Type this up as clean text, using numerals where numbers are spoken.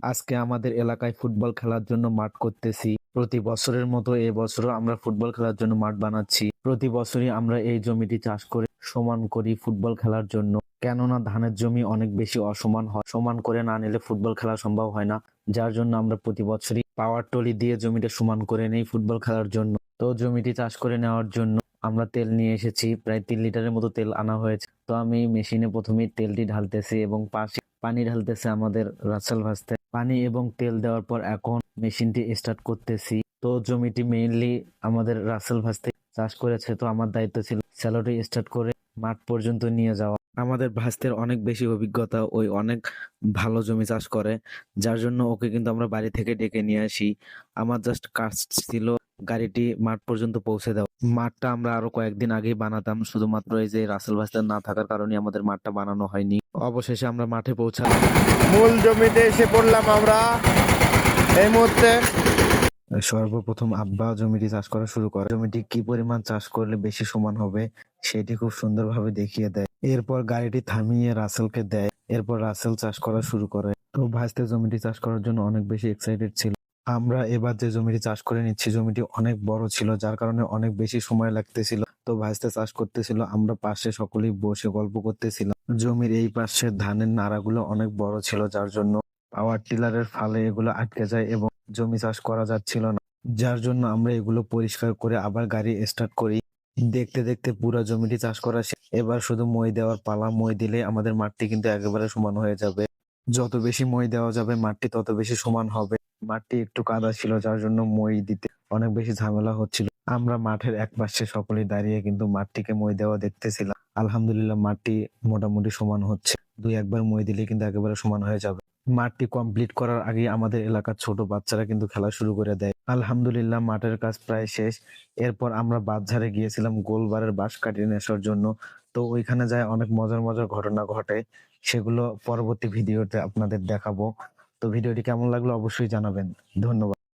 আজকে আমাদের এলাকায় ফুটবল খেলার জন্য মাঠ করতেছি। প্রতি বছরের মতো এবছরও আমরা ফুটবল খেলার জন্য মাঠ বানাচ্ছি। প্রতি বছরই আমরা এই জমিটি চাষ করে সমান করি ফুটবল খেলার জন্য। কেননা ধানের জমি অনেক বেশি অসমান হয়, সমান করে না নিলে ফুটবল খেলা সম্ভব হয় না। যার জন্য আমরা প্রতি বছরই পাওয়ার টলি দিয়ে জমিটা সমান করে নেই ফুটবল খেলার জন্য। তো জমিটি চাষ করে নেওয়ার জন্য আমরা তেল নিয়ে এসেছি, প্রায় 3 লিটারের মতো তেল আনা হয়েছে। তো আমি মেশিনে প্রথমেই তেলটি ঢালতেছি এবং পাশে পানি ঢালতেছে আমাদের রাসেল ভাজতে। পানি এবং তেল দেওয়ার পর এখন মেশিনটি স্টার্ট করতেছি। তো জমিটি মেইনলি আমাদের রাসেল ভাজতে চাষ করেছে, তো আমার দায়িত্ব ছিল স্যালোটি স্টার্ট করে মাঠ পর্যন্ত নিয়ে যাওয়া। আমাদের ভাস্তের অনেক বেশি অভিজ্ঞতা, ওই অনেক ভালো জমি চাষ করে, যার জন্য ওকে কিন্তু আমরা বাড়ি থেকে ডেকে নিয়ে আসি। আমার জাস্ট কাজ ছিল গাড়িটি মাঠ পর্যন্ত পৌঁছে দেওয়া। মাঠটা আমরা আরো কয়েকদিন আগেই বানাতাম, শুধুমাত্র এই যে রাসেল ভাস্তার না থাকার কারণে আমাদের মাঠটা বানানো হয়নি। অবশেষে আমরা মাঠে পৌঁছালাম। মূল জমিতে এসে পড়লাম আমরা এই মুহূর্তে। সর্বপ্রথম আব্বা জমিটি চাষ করা শুরু করে। জমিটি কি পরিমাণ চাষ করলে বেশি সমান হবে সেটি খুব সুন্দরভাবে দেখিয়ে দেয়। এরপর গাড়িটি থামিয়ে রাসেলকে দেয়। এরপর রাসেল চাষ করা শুরু করে। তো ভাইস্তে জমিটি চাষ করার জন্য অনেক বেশি এক্সাইটেড ছিল। আমরা এবার যে জমিটি চাষ করে নিচ্ছি জমিটি অনেক বড় ছিল, যার কারণে অনেক বেশি সময় লাগতেছিল। তো ভাইস্তে চাষ করতেছিল, আমরা পাশে সকলেই বসে গল্প করতেছিলাম। জমির এই পাশে ধানের নাড়াগুলো অনেক বড় ছিল, যার জন্য পাওয়ার টিলারের ফালে এগুলো আটকে যায় এবং জমি চাষ করা যাচ্ছিল না। যার জন্য আমরা এগুলো পরিষ্কার করে আবার গাড়ি স্টার্ট করি। দেখতে দেখতে পুরো জমিটি চাষ করা শেষ। এবার শুধু মই দেওয়ার পালা। মই দিলে আমাদের মাঠটি কিন্তু একেবারে সমান হয়ে যাবে। যত বেশি মই দেওয়া যাবে মাঠটি তত বেশি সমান হবে। মাঠটি একটু কাদা ছিল, যার জন্য মই দিতে অনেক বেশি ঝামেলা হচ্ছিল। আমরা মাঠের এক পাশে সকলেই দাঁড়িয়ে কিন্তু মাঠটিকে মই দেওয়া দেখতেছিলাম। আলহামদুলিল্লাহ মাঠটি মোটামুটি সমান হচ্ছে। 2-1 বার মই দিলে কিন্তু একেবারে সমান হয়ে যাবে। মাঠটি কমপ্লিট করার আগে আমাদের এলাকার ছোট বাচ্চারা কিন্তু খেলা শুরু করে দেয়। আলহামদুলিল্লাহ মাঠের কাজ প্রায় শেষ। এরপর আমরা বাঁশঝাড়ে গিয়েছিলাম গোলবারের বাঁশ কাটিয়ে নেওয়ার জন্য। তো ওইখানে যায় অনেক মজার মজার ঘটনা ঘটে, সেগুলো পরবর্তী ভিডিওতে আপনাদের দেখাবো। তো ভিডিওটি কেমন লাগলো অবশ্যই জানাবেন। ধন্যবাদ।